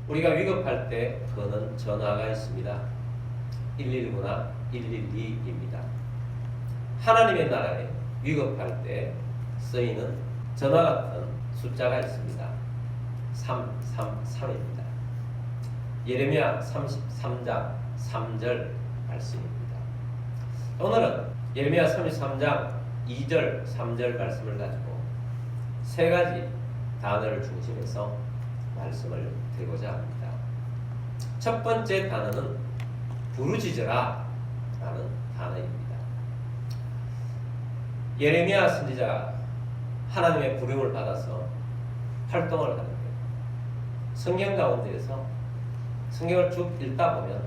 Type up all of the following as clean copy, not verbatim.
우리가 위급할 때 거는 전화가 있습니다. 119나 112입니다. 하나님의 나라에 위급할 때 쓰이는 전화 같은 숫자가 있습니다. 333입니다. 예레미야 33장 3절 말씀입니다. 오늘은 예레미야 33장 2절 3절 말씀을 가지고 세 가지 단어를 중심해서 말씀을 드리고자 합니다. 첫 번째 단어는 부르짖으라 라는 단어입니다. 예레미야 선지자가 하나님의 부름을 받아서 활동을 하는데 성경 가운데에서 성경을 쭉 읽다 보면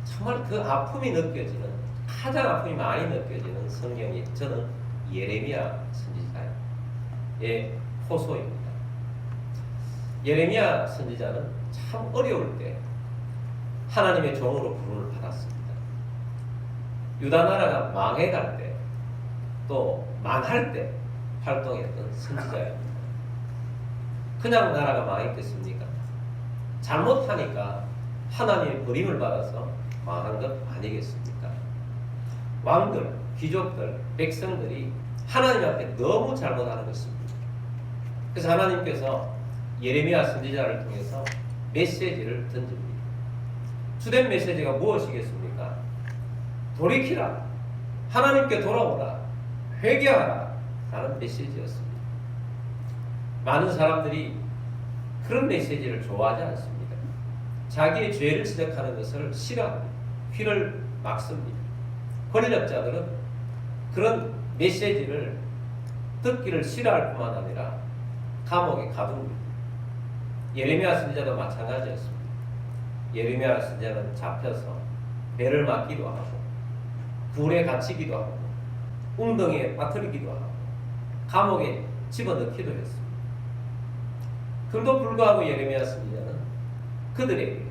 정말 그 아픔이 느껴지는, 가장 아픔이 많이 느껴지는 성경이 저는 예레미야 선지자의 호소입니다. 예레미야 선지자는 참 어려울 때 하나님의 종으로 부름을 받았습니다. 유다 나라가 망해갈 때, 또 망할 때 활동했던 선지자입니다. 그냥 나라가 망했겠습니까? 잘못하니까 하나님의 버림을 받아서 망한 것 아니겠습니까? 왕들, 귀족들, 백성들이 하나님 앞에 너무 잘못하는 것입니다. 그래서 하나님께서 예레미야 선지자를 통해서 메시지를 던집니다. 주된 메시지가 무엇이겠습니까? 돌이키라, 하나님께 돌아오라, 회개하라 라는 메시지였습니다. 많은 사람들이 그런 메시지를 좋아하지 않습니다. 자기의 죄를 지적하는 것을 싫어합니다. 귀를 막습니다. 권력자들은 그런 메시지를 듣기를 싫어할 뿐만 아니라 감옥에 가둡니다. 예레미야 선지자도 마찬가지였습니다. 예레미야 선지자는 잡혀서 배를 맞기도 하고 굴에 갇히기도 하고 웅덩이에 빠뜨리기도 하고 감옥에 집어넣기도 했습니다. 그럼에도 불구하고 예레미야 선지자는 그들에게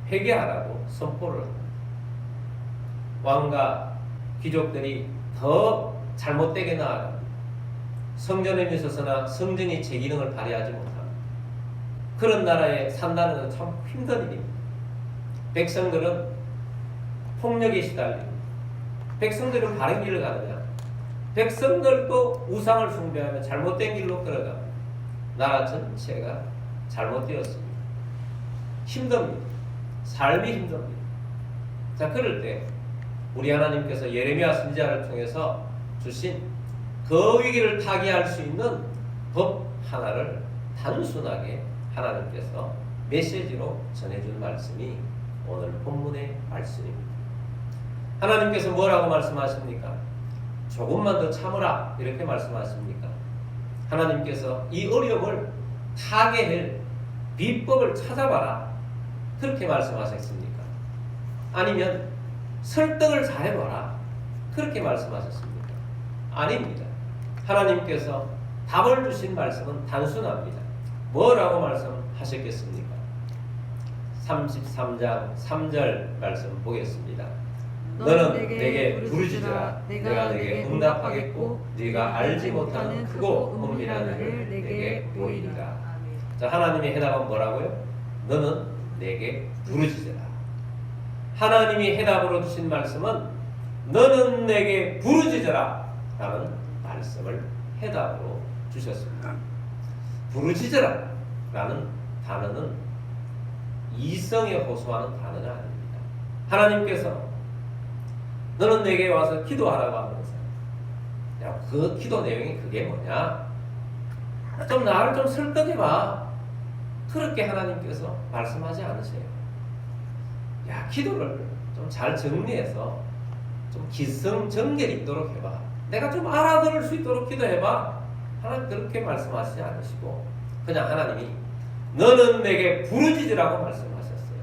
회개하라고 선포를 합니다. 왕과 귀족들이 더 잘못되게 나아갑니다. 성전에 있어서나 성전이 제 기능을 발휘하지 못합니다. 그런 나라에 산다는 건 참 힘든 일입니다. 백성들은 폭력에 시달립니다. 백성들은 바른 길을 가느냐? 백성들도 우상을 숭배하며 잘못된 길로 끌어갑니다. 나라 전체가 잘못되었습니다. 힘듭니다. 삶이 힘듭니다. 자, 그럴 때 우리 하나님께서 예레미야 선지자를 통해서 주신 그 위기를 타개할 수 있는 법 하나를 단순하게 하나님께서 메시지로 전해준 말씀이 오늘 본문의 말씀입니다. 하나님께서 뭐라고 말씀하십니까? 조금만 더 참으라 이렇게 말씀하십니까? 하나님께서 이 어려움을 타개할 비법을 찾아봐라 그렇게 말씀하셨습니까? 아니면 설득을 잘해봐라 그렇게 말씀하셨습니까? 아닙니다. 하나님께서 답을 주신 말씀은 단순합니다. 뭐라고 말씀하셨겠습니까? 33장 3절 말씀 보겠습니다. 너는 내게 부르짖으라 내가 내게 응답하겠고 네가 알지 못하는 크고 은밀한 일을 내게 보이리라. 자, 하나님의 해답은 뭐라고요? 너는 내게 부르짖으라. 하나님이 해답으로 주신 말씀은 너는 내게 부르짖으라 라는 말씀을 해답으로 주셨습니다. 부르짖으라 라는 단어는 이성에 호소하는 단어가 아닙니다. 하나님께서 너는 내게 와서 기도하라고 하면서 야, 그 기도 내용이 그게 뭐냐? 좀 나를 좀 설득해봐. 그렇게 하나님께서 말씀하지 않으세요. 야, 기도를 좀 잘 정리해서 좀 기성정결 있도록 해봐. 내가 좀 알아들을 수 있도록 기도해봐. 하나님 그렇게 말씀하시지 않으시고 그냥 하나님이 너는 내게 부르짖으라고 말씀하셨어요.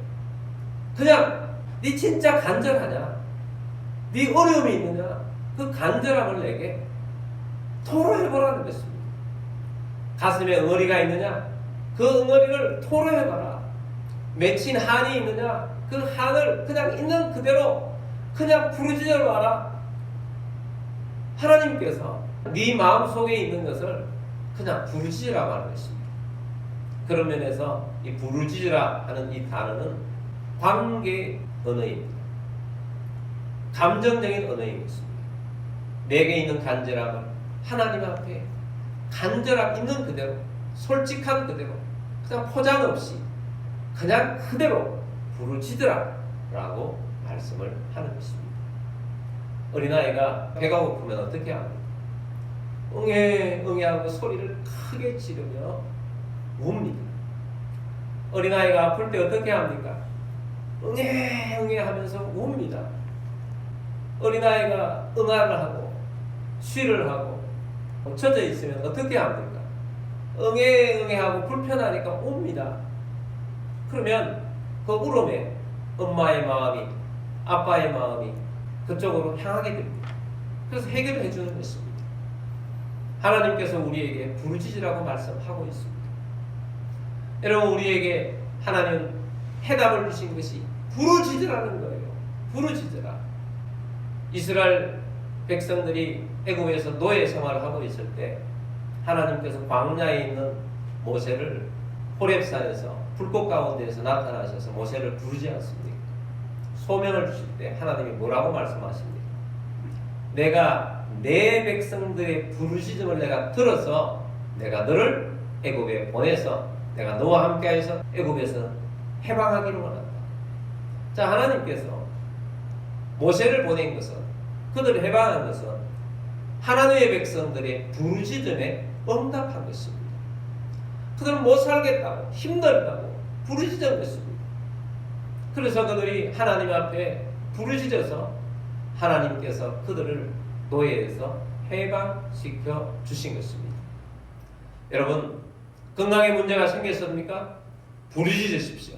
그냥 네 진짜 간절하냐? 네 어려움이 있느냐? 그 간절함을 내게 토로해보라는 것입니다. 가슴에 응어리가 있느냐? 그 응어리를 토로해봐라. 맺힌 한이 있느냐? 그 한을 그냥 있는 그대로 그냥 부르짖어봐라. 하나님께서 네 마음속에 있는 것을 그냥 부르짖으라고 하는 것입니다. 그런 면에서 이 부르짖으라 하는 이 단어는 관계 언어입니다. 감정적인 언어인 것입니다. 내게 있는 간절함을 하나님 앞에 간절함 있는 그대로, 솔직한 그대로, 그냥 포장 없이 그냥 그대로 부르짖으라 라고 말씀을 하는 것입니다. 어린아이가 배가 고프면 어떻게 합니까? 응애 응애 하고 소리를 크게 지르며 웁니다. 어린아이가 아플 때 어떻게 합니까? 응애 응애 하면서 웁니다. 어린아이가 응아를 하고 쉬를 하고 젖어 있으면 어떻게 합니까? 응애 응애 하고 불편하니까 웁니다. 그러면 그 울음에 엄마의 마음이, 아빠의 마음이 그쪽으로 향하게 됩니다. 그래서 해결해 주는 것입니다. 하나님께서 우리에게 부르짖으라고 말씀하고 있습니다. 여러분, 우리에게 하나님은 해답을 주신 것이 부르짖으라는 거예요. 부르짖으라. 이스라엘 백성들이 애굽에서 노예 생활을 하고 있을 때 하나님께서 광야에 있는 모세를 호렙산에서 불꽃 가운데에서 나타나셔서 모세를 부르지 않습니까? 소명을 주실 때 하나님이 뭐라고 말씀하십니까? 내가 내 백성들의 부르짖음을 내가 들어서 내가 너를 애굽에 보내서 내가 너와 함께해서 애굽에서 해방하기를 원한다. 자, 하나님께서 모세를 보낸 것은, 그들을 해방한 것은 하나님의 백성들의 부르짖음에 응답한 것입니다. 그들은 못 살겠다고, 힘들다고 부르짖은 것입니다. 그래서 그들이 하나님 앞에 부르짖어서 하나님께서 그들을 노예에서 해방시켜 주신 것입니다. 여러분, 건강에 문제가 생겼습니까? 부르짖으십시오.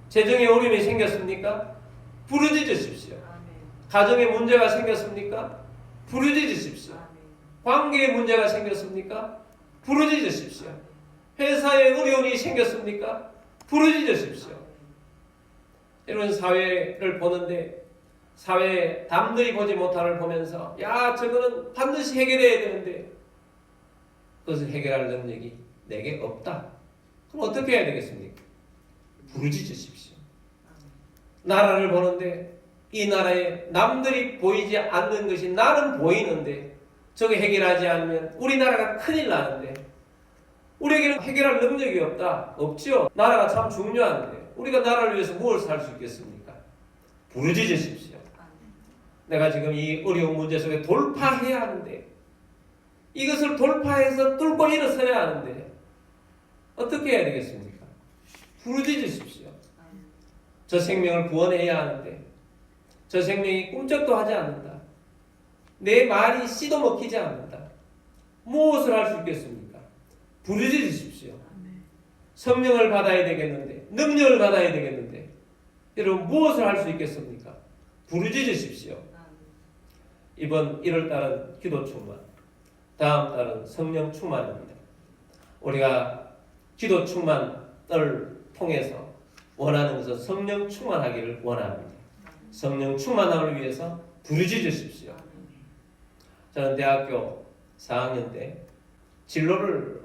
재정에 어려움이 생겼습니까? 부르짖으십시오. 가정에 문제가 생겼습니까? 부르짖으십시오. 관계에 문제가 생겼습니까? 부르짖으십시오. 회사에 어려움이 생겼습니까? 부르짖으십시오. 이런 사회를 보는데 사회에 남들이 보지 못하는 걸 보면서 야, 저거는 반드시 해결해야 되는데 그것을 해결할 능력이 내게 없다. 그럼 어떻게 해야 되겠습니까? 부르짖으십시오. 나라를 보는데 이 나라에 남들이 보이지 않는 것이 나는 보이는데 저게 해결하지 않으면 우리나라가 큰일 나는데 우리에게는 해결할 능력이 없다. 없죠. 나라가 참 중요한데 우리가 나라를 위해서 무엇을 살 수 있겠습니까? 부르짖으십시오. 내가 지금 이 어려운 문제 속에 돌파해야 하는데 이것을 돌파해서 뚫고 일어서야 하는데 어떻게 해야 되겠습니까? 부르짖으십시오. 저 생명을 구원해야 하는데 저 생명이 꿈쩍도 하지 않는다. 내 말이 씨도 먹히지 않는다. 무엇을 할 수 있겠습니까? 부르짖으십시오. 성령을 받아야 되겠는데, 능력을 받아야 되겠는데, 여러분 무엇을 할 수 있겠습니까? 부르짖으십시오. 이번 1월달은 기도 충만, 다음 달은 성령 충만입니다. 우리가 기도 충만을 통해서 원하는 것은 성령 충만하기를 원합니다. 성령 충만함을 위해서 부르짖으십시오. 저는 대학교 4학년 때 진로를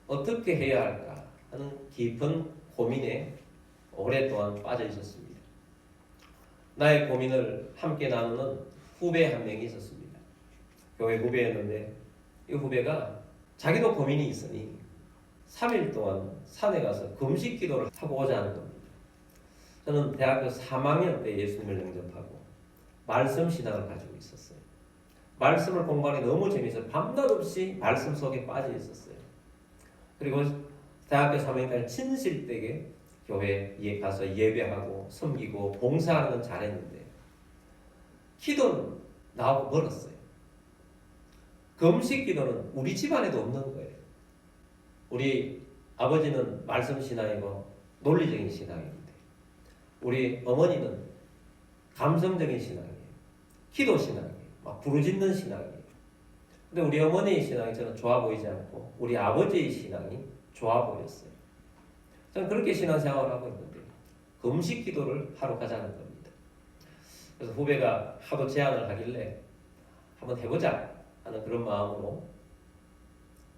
어떻게 해야 할까 하는 깊은 고민에 오랫동안 빠져 있었습니다. 나의 고민을 함께 나누는 후배 한 명이 있었습니다. 교회 후배였는데 이 후배가 자기도 고민이 있으니 3일 동안 산에 가서 금식 기도를 하고 오자는 겁니다. 저는 대학교 3학년 때 예수님을 영접하고 말씀 신앙을 가지고 있었어요. 말씀을 공부하는 게 너무 재미있어요. 밤낮 없이 말씀 속에 빠져 있었어요. 그리고 대학교 3학년까지 진실되게 교회에 가서 예배하고 섬기고 봉사하는 건 잘했는데 기도는 나하고 멀었어요. 금식 기도는 우리 집안에도 없는 거예요. 우리 아버지는 말씀 신앙이고 논리적인 신앙인데 우리 어머니는 감성적인 신앙이에요. 기도 신앙이에요. 막 부르짖는 신앙이에요. 근데 우리 어머니의 신앙이 저는 좋아 보이지 않고 우리 아버지의 신앙이 좋아 보였어요. 저는 그렇게 신앙생활을 하고 있는데 금식 기도를 하러 가자는 겁니다. 그래서 후배가 하도 제안을 하길래 한번 해보자 하는 그런 마음으로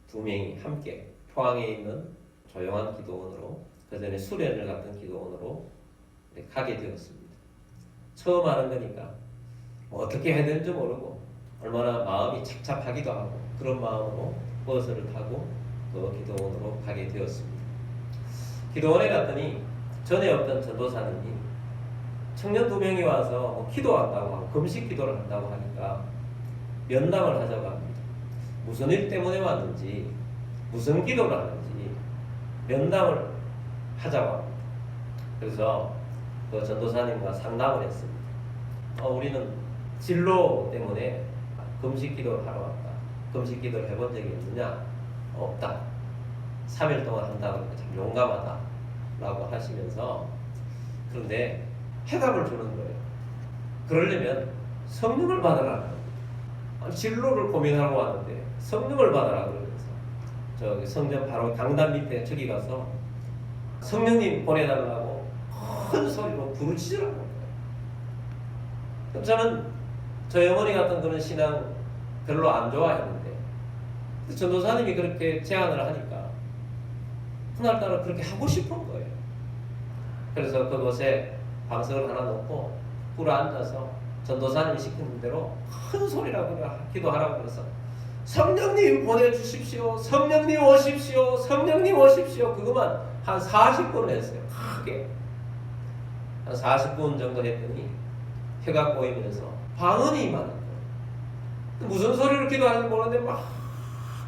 두 명이 함께 포항에 있는 조용한 기도원으로, 그전에 수련을 갔던 기도원으로 가게 되었습니다. 처음 하는 거니까 뭐 어떻게 해야 되는지 모르고 얼마나 마음이 착잡하기도 하고 그런 마음으로 버스를 타고 그 기도원으로 가게 되었습니다. 기도원에 갔더니 전에 없던 전도사님이 청년 2명이 와서 뭐 기도한다고 하고 금식 기도를 한다고 하니까 면담을 하자고 합니다. 무슨 일 때문에 왔는지, 무슨 기도를 하는지 면담을 하자고 합니다. 그래서 그 전도사님과 상담을 했습니다. 우리는 진로 때문에 금식 기도를 하러 왔다. 금식 기도를 해본 적이 있느냐? 없다. 3일 동안 한다고 하니까 참 용감하다 라고 하시면서, 그런데 해답을 주는 거예요. 그러려면 성령을 받으라는 겁니다. 진로를 고민하고 왔는데 성령을 받으라 그러면서 저기 성전 바로 강단 밑에 저기 가서 성령님 보내달라고 큰 소리로 부르짖으라는 거예요. 그럼 저는 저희 어머니 같은 그런 신앙 별로 안 좋아했는데 전도사님이 그렇게 제안을 하니까 그날따라 그렇게 하고 싶은 거예요. 그래서 그곳에 방석을 하나 놓고 꿇어 앉아서 전도사님이 시키는 대로 큰 소리라고 기도하라고 그래서 성령님 보내주십시오, 성령님 오십시오, 성령님 오십시오, 그것만 한 40분을 했어요. 크게 한 40분 정도 했더니 해가 꼬이면서 방언이 임하는 거예요. 무슨 소리로 기도하는지 모르는데 막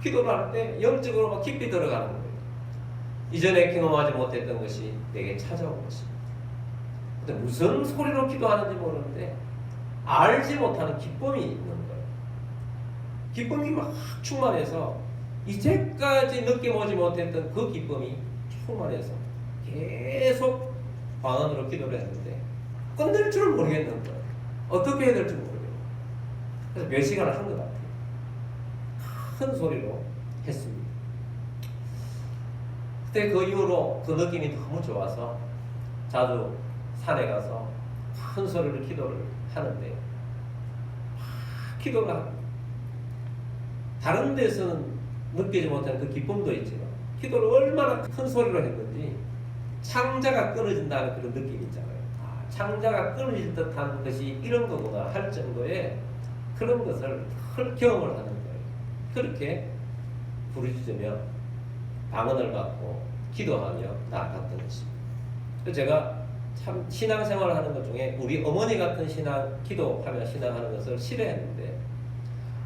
기도를 하는데 영적으로 막 깊이 들어가는 거예요. 이전에 경험하지 못했던 것이 내게 찾아온 것입니다. 근데 무슨 소리로 기도하는지 모르는데 알지 못하는 기쁨이 있는 거예요. 기쁨이 막 충만해서 이제까지 느껴보지 못했던 그 기쁨이 충만해서 계속 방언으로 기도를 했는데 끝낼 줄을 모르겠는 거예요. 어떻게 해야 될지 모르겠어요. 그래서 몇 시간을 한 것 같아요. 큰 소리로 했습니다. 그때 그 이후로 그 느낌이 너무 좋아서 자주 산에 가서 큰 소리로 기도를 하는데 기도를 합니다. 다른 데서는 느끼지 못하는 그 기쁨도 있지만 기도를 얼마나 큰 소리로 했는지 창자가 끊어진다는 그런 느낌이 있잖아요. 창자가 끊어질 듯한 것이 이런 거구나 할 정도의 그런 것을 경험을 하는 거예요. 그렇게 부르짖으며 방언을 받고 기도하며 나아갔던 것입니다. 그래서 제가 참 신앙생활을 하는 것 중에 우리 어머니 같은 신앙, 기도하며 신앙하는 것을 싫어했는데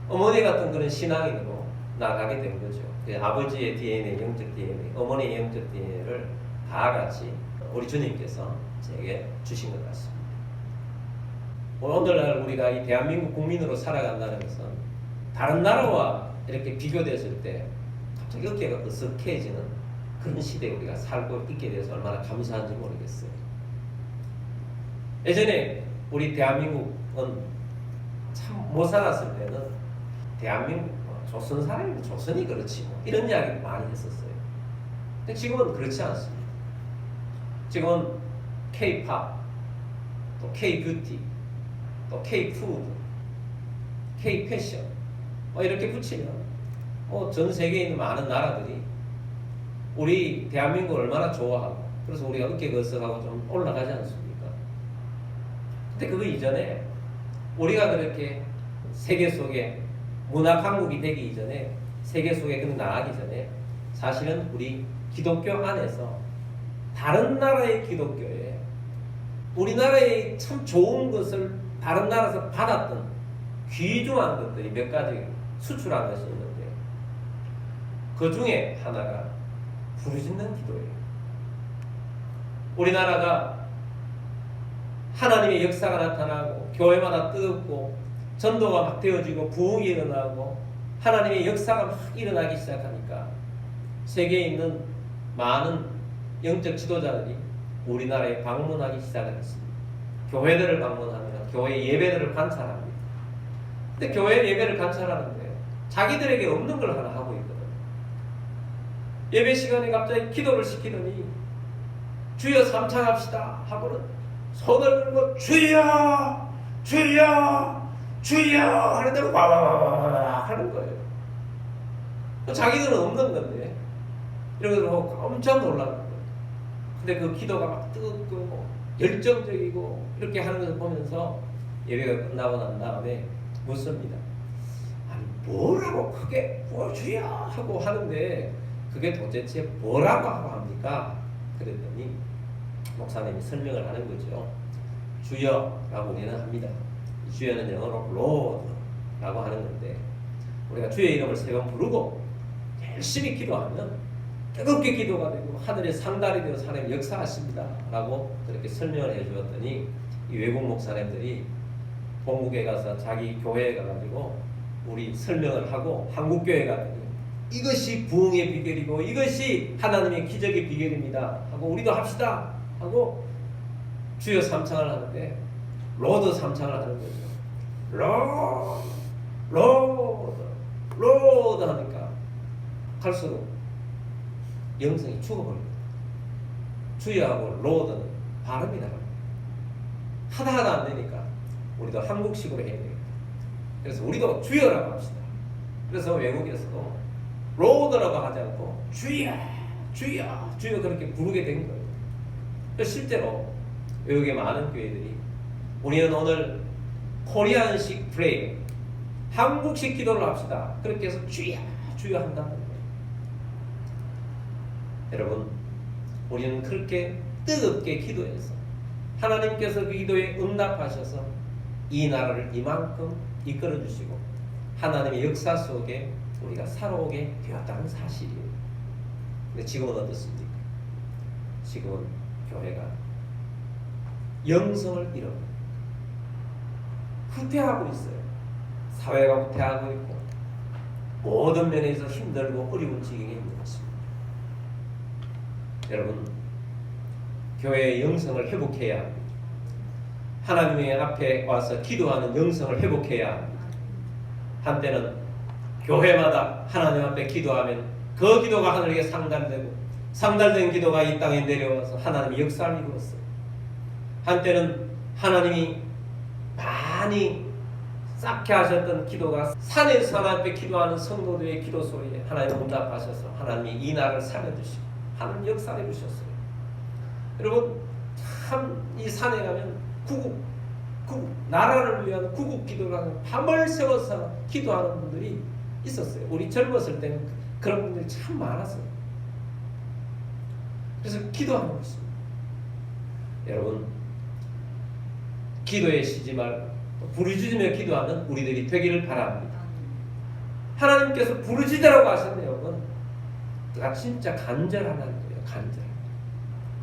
어머니 같은 그런 신앙인으로 나가게 된 거죠. 아버지의 DNA, 영적 DNA, 어머니의 영적 DNA를 다 같이 우리 주님께서 제게 주신 것 같습니다. 오늘날 우리가 이 대한민국 국민으로 살아간다는 것은 다른 나라와 이렇게 비교됐을 때 갑자기 어깨가 으쓱해지는 그런 시대에 우리가 살고 있게 돼서 얼마나 감사한지 모르겠어요. 예전에 우리 대한민국은 참 못 살았을 때는 대한민국 조선 사람이 조선이 그렇지 뭐 이런 이야기를 많이 했었어요. 근데 지금은 그렇지 않습니다. 지금은 K-팝, 또 K-뷰티, 또 K-푸드, K-패션 이렇게 붙이면 전 세계에 있는 많은 나라들이 우리 대한민국을 얼마나 좋아하고 그래서 우리가 어깨가 으쓱하고 좀 올라가지 않습니까? 근데 그거 이전에 우리가 그렇게 세계 속에 문화 강국이 되기 이전에 세계 속에 그렇게 나가기 전에 사실은 우리 기독교 안에서 다른 나라의 기독교에 우리나라의 참 좋은 것을 다른 나라에서 받았던 귀중한 것들이 몇 가지 수출한 것이 있는데 그 중에 하나가 부르짖는 기도예요. 우리나라가 하나님의 역사가 나타나고 교회마다 뜨겁고 전도가 막 되어지고 부흥이 일어나고 하나님의 역사가 막 일어나기 시작하니까 세계에 있는 많은 영적 지도자들이 우리나라에 방문하기 시작했습니다. 교회들을 방문하며 교회 예배들을 관찰합니다. 근데 교회 예배를 관찰하는데 자기들에게 없는 걸 하나 하고 있거든요. 예배 시간에 갑자기 기도를 시키더니 주여 삼창합시다 하고는 손을 들고 주여 주여 주여 하는데 와와와와 하는 거예요. 자기들은 없는 건데 이러고 엄청 놀라는 거예요. 근데 그 기도가 막 뜨겁고 열정적이고 이렇게 하는 것을 보면서 예배가 끝나고 난 다음에 묻습니다. 아니 뭐라고 크게 주여 하고 하는데 그게 도대체 뭐라고 하고 합니까? 그랬더니 목사님이 설명을 하는 거죠. 주여라고 우리는 합니다. 주여는 영어로 Lord라고 하는 건데 우리가 주의 이름을 세 번 부르고 열심히 기도하면 뜨겁게 기도가 되고 하늘의 상달이 되어서 하나님 역사하십니다 라고 그렇게 설명을 해주었더니 이 외국 목사님들이 본국에 가서 자기 교회에 가가지고 우리 설명을 하고 한국 교회 가더니 이것이 부흥의 비결이고 이것이 하나님의 기적의 비결입니다 하고 우리도 합시다 하고 주여 삼창을 하는데 로드 삼창을 하는 거죠. 로드 하니까 갈수록 영성이 죽어버립니다. 주여하고 로드는 발음이 다릅니다. 하다 안 되니까 우리도 한국식으로 해야 되겠다. 그래서 우리도 주여라고 합시다. 그래서 외국에서도 로드라고 하지 않고 주여 그렇게 부르게 된 거예요. 실제로 외국의 많은 교회들이 우리는 오늘 코리안식 프레이 한국식 기도를 합시다. 그렇게 해서 주여 한다는 거예요. 여러분 우리는 그렇게 뜨겁게 기도해서 하나님께서 그 기도에 응답하셔서 이 나라를 이만큼 이끌어 주시고 하나님의 역사 속에 우리가 살아오게 되었다는 사실이에요. 근데 지금은 어떻습니까? 지금은 교회가 영성을 잃어 후퇴하고 있어요. 사회가 후퇴하고 있고 모든 면에서 힘들고 어려운 지경에 있는 것입니다. 여러분 교회의 영성을 회복해야 합니다. 하나님의 앞에 와서 기도하는 영성을 회복해야 합니다. 한때는 교회마다 하나님 앞에 기도하면 그 기도가 하늘에게 상달되고 상달된 기도가 이 땅에 내려와서 하나님의 역사를 이루었어요. 한때는 하나님이 많이 쌓게 하셨던 기도가 산에서 하나님 앞에 기도하는 성도들의 기도 소리에 하나님 응답하셔서 하나님이 이 나라를 살려주시고 하나님 역사를 이루셨어요. 여러분 참 이 산에 가면 구국 나라를 위한 구국 기도라는 밤을 새워서 기도하는 분들이 있었어요. 우리 젊었을 때는 그런 분들이 참 많았어요. 그래서 기도하는 것입니다. 여러분 기도에 쉬지 말고 부르짖으며 기도하는 우리들이 되기를 바랍니다. 하나님께서 부르짖으라고 하셨네요. 그가 진짜 간절하다는 거예요.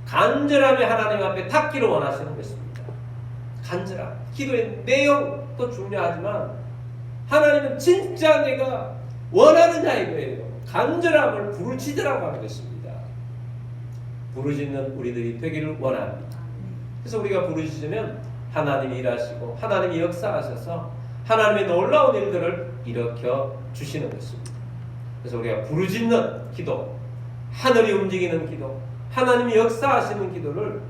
간절하며 하나님 앞에 닿기를 원하시는 것입니다. 간절함. 기도의 내용도 중요하지만 하나님은 진짜 내가 원하느냐 이거예요. 간절함을 부르짖으라고 하는 것입니다. 부르짖는 우리들이 되기를 원합니다. 그래서 우리가 부르짖으면 하나님이 일하시고 하나님이 역사하셔서 하나님의 놀라운 일들을 일으켜 주시는 것입니다. 그래서 우리가 부르짖는 기도, 하늘이 움직이는 기도, 하나님이 역사하시는 기도를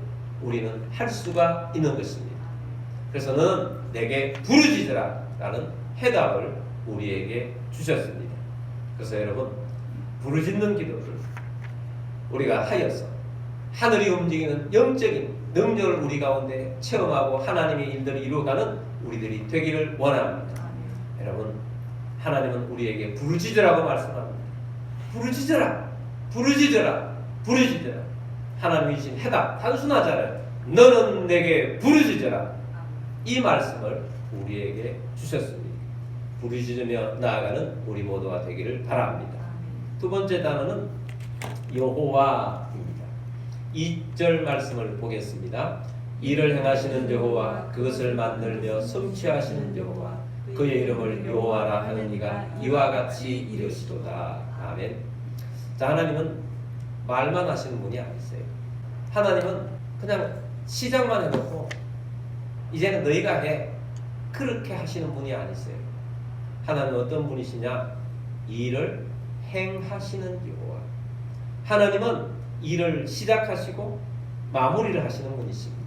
우리는 할 수가 있는 것입니다. 그래서 는 내게 부르짖으라 라는 해답을 우리에게 주셨습니다. 그래서 여러분 부르짖는 기도를 우리가 하여서 하늘이 움직이는 영적인 능력을 우리 가운데 체험하고 하나님의 일들을 이루어가는 우리들이 되기를 원합니다. 여러분 하나님은 우리에게 부르짖으라고 말씀합니다. 부르짖으라. 하나님이 주신 해답 단순하잖아요. 너는 내게 부르짖으라. 이 말씀을 우리에게 주셨습니다. 부르짖으며 나아가는 우리 모두가 되기를 바랍니다. 두 번째 단어는 여호와입니다. 2절 말씀을 보겠습니다. 이를 행하시는 여호와, 그것을 만들며 성취하시는 여호와, 그의 이름을 여호와라 하는 이가 이와 같이 이르시도다. 아멘. 자, 하나님은 말만 하시는 분이 아니세요. 하나님은 그냥 시작만 해놓고 이제는 너희가 해, 그렇게 하시는 분이 아니세요. 하나님은 어떤 분이시냐? 일을 행하시는 여호와. 하나님은 일을 시작하시고 마무리를 하시는 분이십니다.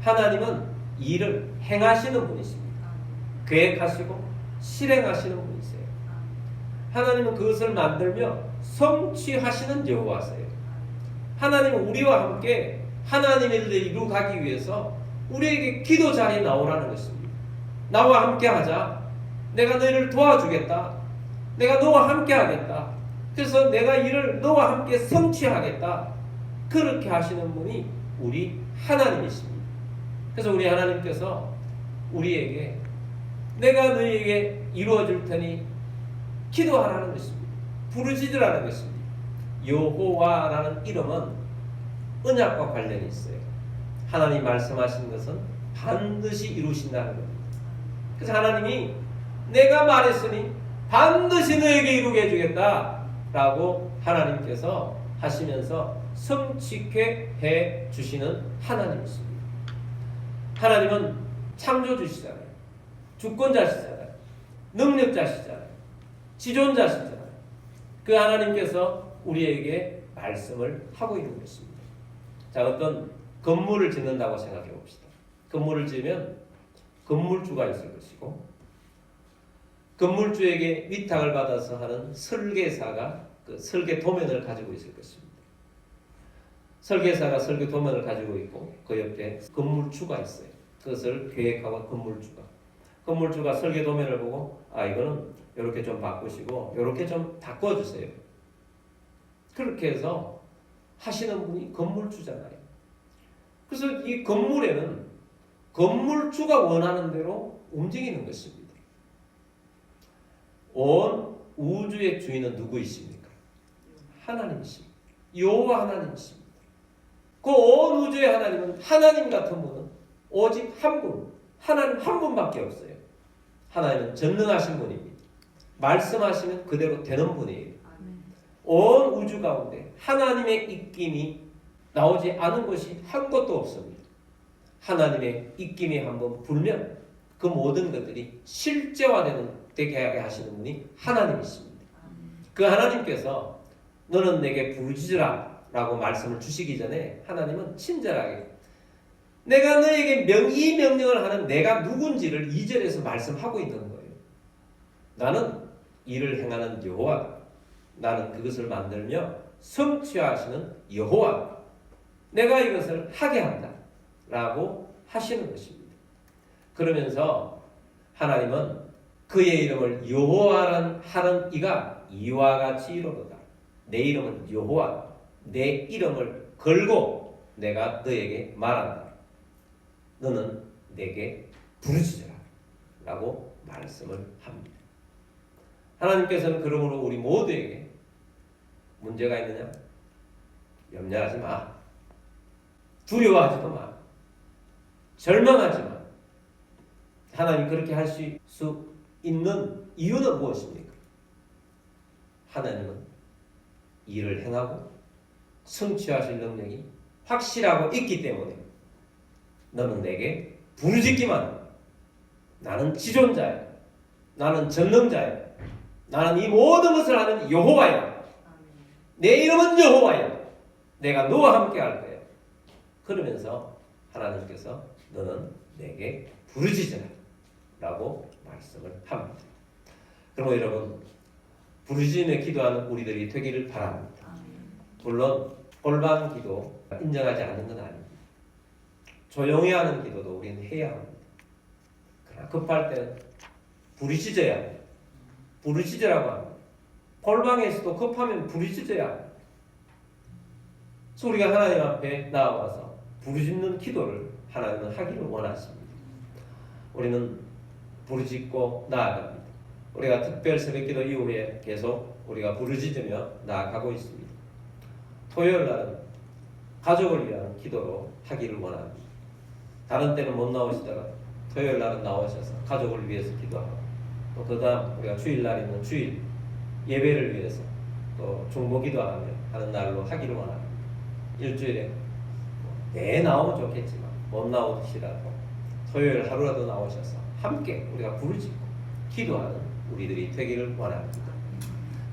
하나님은 일을 행하시는 분이십니다. 계획하시고 실행하시는 분이세요. 하나님은 그것을 만들며 성취하시는 여호와세요. 하나님은 우리와 함께 하나님의 일을 이루어가기 위해서 우리에게 기도 자리에 나오라는 것입니다. 나와 함께 하자. 내가 너희를 도와주겠다. 내가 너와 함께 하겠다. 그래서 내가 이를 너와 함께 성취하겠다. 그렇게 하시는 분이 우리 하나님이십니다. 그래서 우리 하나님께서 우리에게 내가 너희에게 이루어줄 테니 기도하라는 것입니다. 부르짖으라는 것입니다. 여호와라는 이름은 언약과 관련이 있어요. 하나님 말씀하신 것은 반드시 이루신다는 겁니다. 그래서 하나님이 내가 말했으니 반드시 너에게 이루게 해주겠다 라고 하나님께서 하시면서 성취케 해주시는 하나님이십니다. 하나님은 창조주시잖아요. 주권자시잖아요. 능력자시잖아요. 지존자시잖아요. 그 하나님께서 우리에게 말씀을 하고 있는 것입니다. 자, 어떤 건물을 짓는다고 생각해 봅시다. 건물을 지으면 건물주가 있을 것이고 건물주에게 위탁을 받아서 하는 설계사가 그 설계 도면을 가지고 있을 것입니다. 설계사가 설계 도면을 가지고 있고 그 옆에 건물주가 있어요. 그것을 계획하고 건물주가 설계 도면을 보고 이거는 이렇게 좀 바꾸시고 이렇게 좀 바꿔주세요. 그렇게 해서 하시는 분이 건물주잖아요. 그래서 이 건물에는 건물주가 원하는 대로 움직이는 것입니다. 온 우주의 주인은 누구이십니까? 하나님이십니다. 여호와 하나님이십니다. 그 온 우주의 하나님은 하나님 같은 분은 오직 한 분, 하나님 한 분밖에 없어요. 하나님은 전능하신 분입니다. 말씀하시면 그대로 되는 분이에요. 온 우주 가운데 하나님의 입김이 나오지 않은 것이 한 곳도 없습니다. 하나님의 입김이 한번 불면 그 모든 것들이 되게 하게 하시는 분이 하나님이십니다. 그 하나님께서 너는 내게 부르짖으라 라고 말씀을 주시기 전에 하나님은 친절하게 내가 너에게 이 명령을 하는 내가 누군지를 2절에서 말씀하고 있는 거예요. 나는 이를 행하는 여호와다. 나는 그것을 만들며 성취하시는 여호와다. 내가 이것을 하게 한다 라고 하시는 것입니다. 그러면서 하나님은 그의 이름을 여호와라는 하는 이가 이와 같이 이르도다. 내 이름은 여호와다. 내 이름을 걸고 내가 너에게 말한다. 너는 내게 부르짖으라 라고 말씀을 합니다. 하나님께서는 그러므로 우리 모두에게 문제가 있느냐? 염려하지 마. 두려워하지도 마. 절망하지 마. 하나님 그렇게 할 수 있는 이유는 무엇입니까? 하나님은 일을 행하고 성취하실 능력이 확실하고 있기 때문에 너는 내게 부르짖기만 해. 나는 지존자야. 나는 전능자야. 나는 이 모든 것을 하는 여호와야. 내 이름은 여호와야. 내가 너와 함께 할 거야. 그러면서 하나님께서 너는 내게 부르짖으라 라고 말씀을 합니다. 그럼 여러분 부르짖으며 기도하는 우리들이 되기를 바랍니다. 물론 골방 기도 인정하지 않는 건 아닙니다. 조용히 하는 기도도 우리는 해야 합니다. 그러나 급할 때 부르짖어야 합니다. 부르짖으라고 합니다. 골방에서도 급하면 부르짖어야 합니다. 그래서 우리가 하나님 앞에 나와서 부르짖는 기도를 하나님은 하기를 원하십니다. 우리는 부르짖고 나아갑니다. 우리가 특별 새벽기도 이후에 계속 우리가 부르짖으며 나아가고 있습니다. 토요일 날은 가족을 위한 기도로 하기를 원합니다. 다른 때는 못 나오시다가 토요일 날은 나오셔서 가족을 위해서 기도하고 또 그 다음 우리가 주일 날 있는 주일 예배를 위해서 또 중보 기도하며 하는 날로 하기를 원합니다. 일주일에 매 나오면 좋겠지만 못 나오시라도 토요일 하루라도 나오셔서 함께 우리가 부르짖고 기도하는 우리들이 되기를 원합니다.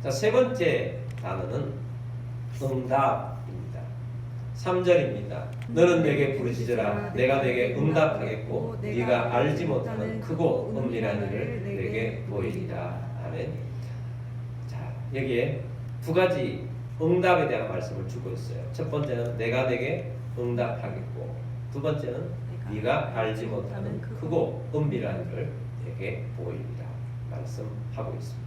자, 세 번째 단어는 응답입니다. 3절입니다. 너는 내게 부르짖으라. 내가 내게 응답하겠고 네가 알지 못하는 크고 은밀한 일을 내게 보이리라. 아멘. 자, 여기에 두 가지 응답에 대한 말씀을 주고 있어요. 첫 번째는 내가 내게 응답하겠고, 두 번째는 네가 알지 못하는 크고 은밀한 일을 내게 보이리라 말씀하고 있습니다.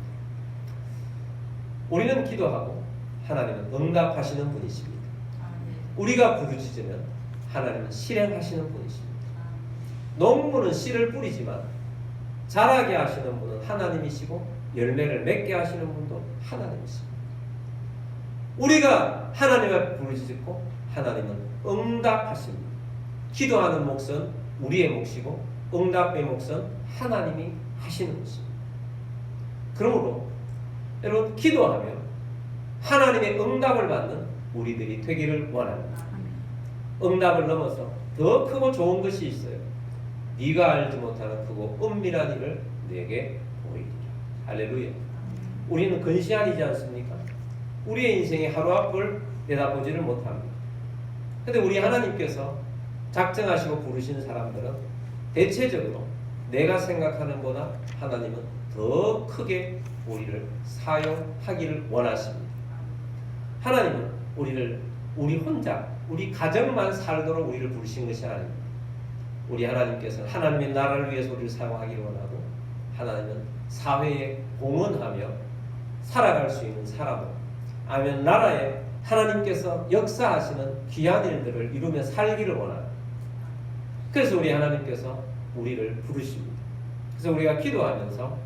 우리는 기도하고 하나님은 응답하시는 분이십니다. 우리가 부르짖으면 하나님은 실행하시는 분이십니다. 농부는 씨를 뿌리지만 자라게 하시는 분은 하나님이시고 열매를 맺게 하시는 분도 하나님이십니다. 우리가 하나님 앞에 부르짖고 하나님은 응답하십니다. 기도하는 몫은 우리의 몫이고 응답의 몫은 하나님이 하시는 것입니다. 그러므로 여러분, 기도하며 하나님의 응답을 받는 우리들이 되기를 원합니다. 응답을 넘어서 더 크고 좋은 것이 있어요. 네가 알지 못하는 크고 은밀한 일을 내게 보이리라. 할렐루야. 우리는 근시안이지 않습니까? 우리의 인생의 하루 앞을 내다보지를 못합니다. 그런데 우리 하나님께서 작정하시고 부르시는 사람들은 대체적으로 내가 생각하는 보다 하나님은 더 크게 우리를 사용하기를 원하십니다. 하나님은 우리 혼자, 우리 가정만 살도록 우리를 부르신 것이 아닙니다. 우리 하나님께서는 하나님의 나라를 위해서 우리를 사용하기를 원하고, 하나님은 사회에 공헌하며 살아갈 수 있는 사람으로, 아니면 나라에 하나님께서 역사하시는 귀한 일들을 이루며 살기를 원합니다. 그래서 우리 하나님께서 우리를 부르십니다. 그래서 우리가 기도하면서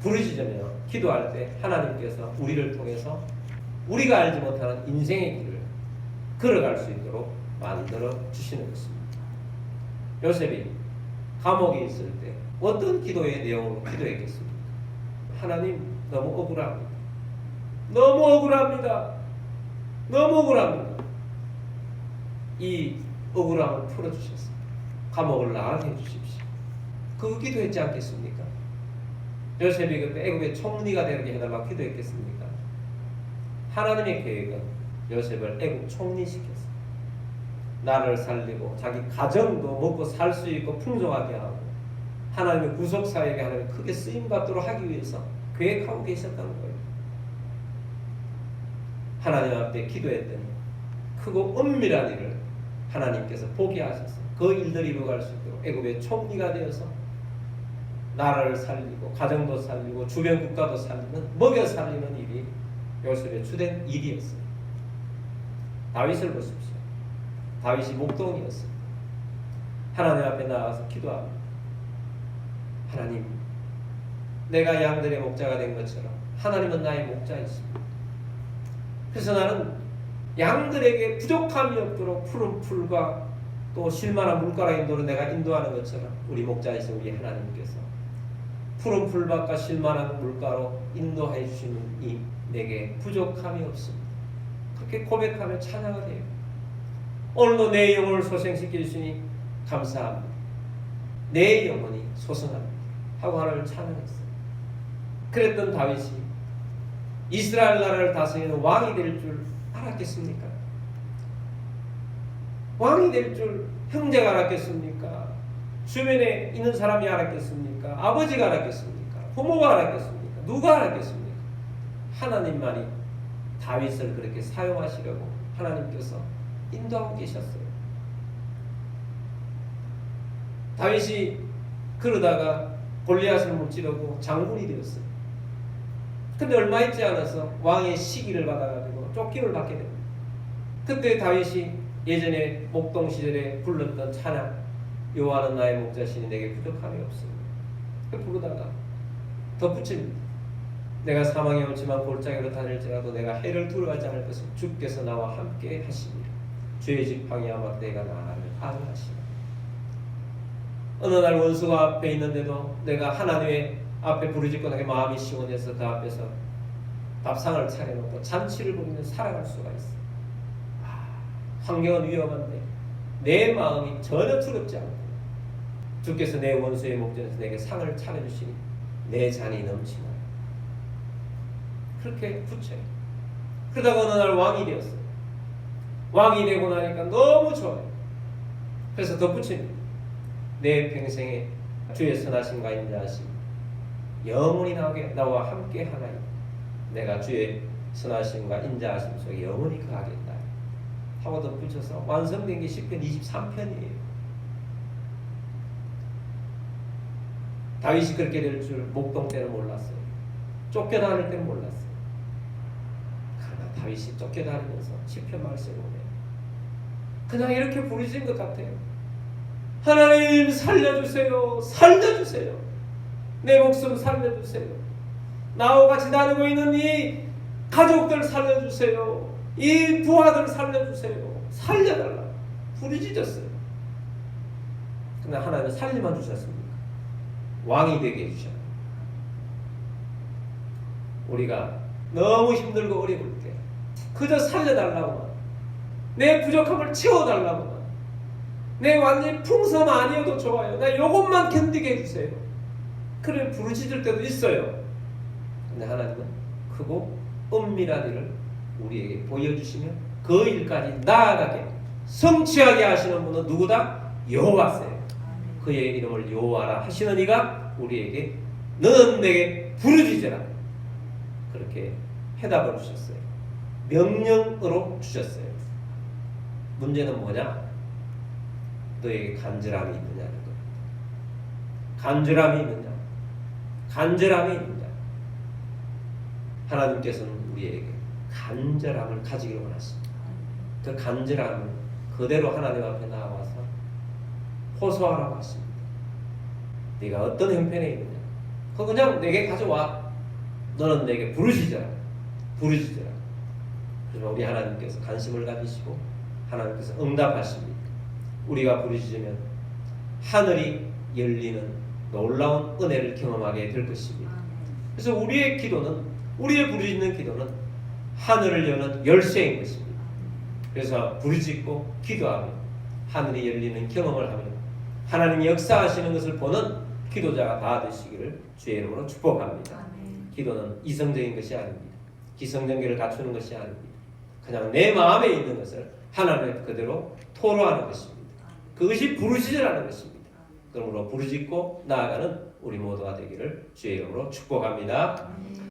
부르짖으며 기도할 때 하나님께서 우리를 통해서 우리가 알지 못하는 인생의 길을 걸어갈 수 있도록 만들어 주시는 것입니다. 요셉이 감옥에 있을 때 어떤 기도의 내용으로 기도했겠습니까? 하나님, 너무 억울합니다. 너무 억울합니다. 너무 억울합니다. 이 억울함을 풀어주셨습니다. 감옥을 나가게 해주십시오. 그 기도했지 않겠습니까? 요셉이 그때 애굽의 총리가 되게 해달라고 기도했겠습니까? 하나님의 계획은 요셉을 애굽 총리시켰어요. 나를 살리고 자기 가정도 먹고 살 수 있고 풍족하게 하고 하나님의 구속사역에 하나님 크게 쓰임받도록 하기 위해서 계획하고 계셨다는 거예요. 하나님 앞에 기도했더니 크고 은밀한 일을 하나님께서 보게 하셔서 그 일들이 이루어갈 수 있도록 애굽의 총리가 되어서 나라를 살리고 가정도 살리고 주변 국가도 살리는, 먹여 살리는 일이 요셉의 주된 일이었어요. 다윗을 보십시오. 다윗이 목동이었어요. 하나님 앞에 나가서 기도합니다. 하나님, 내가 양들의 목자가 된 것처럼 하나님은 나의 목자이십니다. 그래서 나는 양들에게 부족함이 없도록 푸른 풀과 또 쉴만한 물가락 인도를 내가 인도하는 것처럼 우리 목자이신 우리 하나님께서 푸른 풀밭과 쉴만한 물가로 인도해 주시는 이 내게 부족함이 없습니다. 그렇게 고백하며 찬양을 해요. 오늘도 내 영혼을 소생시켜 주시니 감사합니다. 내 영혼이 소성합니다 하고 하나님을 찬양했어요. 그랬던 다윗이 이스라엘 나라를 다스리는 왕이 될 줄 알았겠습니까? 왕이 될 줄 형제가 알았겠습니까? 주변에 있는 사람이 알았겠습니까? 아버지가 알았겠습니까? 부모가 알았겠습니까? 누가 알았겠습니까? 하나님만이 다윗을 그렇게 사용하시려고 하나님께서 인도하고 계셨어요. 다윗이 그러다가 골리앗을 무찌르고 장군이 되었어요. 근데 얼마 있지 않아서 왕의 시기를 받아가지고 쫓김을 받게 됩니다. 그때 다윗이 예전에 목동 시절에 불렀던 찬양, 여호와는 나의 목자시니 내게 부족함이 없습니다. 부르다가 덧붙입니다. 내가 사망에 옳지만 골짜기로 다닐지라도 내가 해를 두려워하지 않을 것은 주께서 나와 함께 하시니라. 주의 지팡이 아마 내가 나를 안하시라. 어느 날 원수가 앞에 있는데도 내가 하나님의 앞에 부르짖고 나게 마음이 시원해서 그 앞에서 밥상을 차려놓고 잔치를 부리며 살아갈 수가 있어. 환경은 위험한데 내 마음이 전혀 두렵지 않고 주께서 내 원수의 목전에서 내게 상을 차려주시니 내 잔이 넘치나요. 그렇게 붙여요. 그러다가 어느 날 왕이 되었어요. 왕이 되고 나니까 너무 좋아요. 그래서 덧붙입니다. 내 평생에 주의 선하심과 인자하심 영원히 나와 함께 하나니 내가 주의 선하심과 인자하심 속에 영원히 거하겠다 하고 덧붙여서 완성된 게 시편 23편이에요. 다윗이 그렇게 될 줄 목동 때는 몰랐어요. 쫓겨다닐 때는 몰랐어요. 그러나 다윗이 쫓겨다니면서 시편 말씀을 보면 그냥 이렇게 부르짖은 것 같아요. 하나님 살려주세요. 살려주세요. 내 목숨 살려주세요. 나와 같이 다니고 있는 이 가족들 살려주세요. 이 부하들 살려주세요. 살려달라. 부르짖었어요. 그러나 하나님은 살리만 주셨습니까? 왕이 되게 해주셨어요. 우리가 너무 힘들고 어려울 때 그저 살려달라고만, 내 부족함을 채워달라고만, 내 완전히 풍성 아니어도 좋아요, 나 요것만 견디게 해주세요, 그래 부르짖을 때도 있어요. 근데 하나님은 크고 은밀한 일을 우리에게 보여주시며 그 일까지 나아가게 성취하게 하시는 분은 누구다? 여호와세요. 그의 이름을 여호와라 하시는 이가 우리에게 너는 내게 부르짖으라 그렇게 해답을 주셨어요. 명령으로 주셨어요. 문제는 뭐냐? 너에게 간절함이 있느냐는 겁니다. 간절함이 있느냐? 간절함이 있느냐? 하나님께서는 우리에게 간절함을 가지기를 원하십니다. 그 간절함을 그대로 하나님 앞에 나와서 호소하라고 하십니다. 네가 어떤 형편에 있느냐? 그거 그냥 내게 가져와. 너는 내게 부르짖어라. 부르짖어라. 그래서 우리 하나님께서 관심을 가지시고 하나님께서 응답하십니다. 우리가 부르짖으면 하늘이 열리는 놀라운 은혜를 경험하게 될 것입니다. 그래서 우리의 기도는, 우리의 부르짖는 기도는 하늘을 여는 열쇠인 것입니다. 그래서 부르짖고 기도하며 하늘이 열리는 경험을 하며 하나님이 역사하시는 것을 보는 기도자가 다 되시기를 주의 이름으로 축복합니다. 기도는 이성적인 것이 아닙니다. 기성전결을 갖추는 것이 아닙니다. 그냥 내 마음에 있는 것을 하나님 그대로 토로하는 것입니다. 그것이 부르짖으라는 것입니다. 그러므로 부르짖고 나아가는 우리 모두가 되기를 주의 이름으로 축복합니다.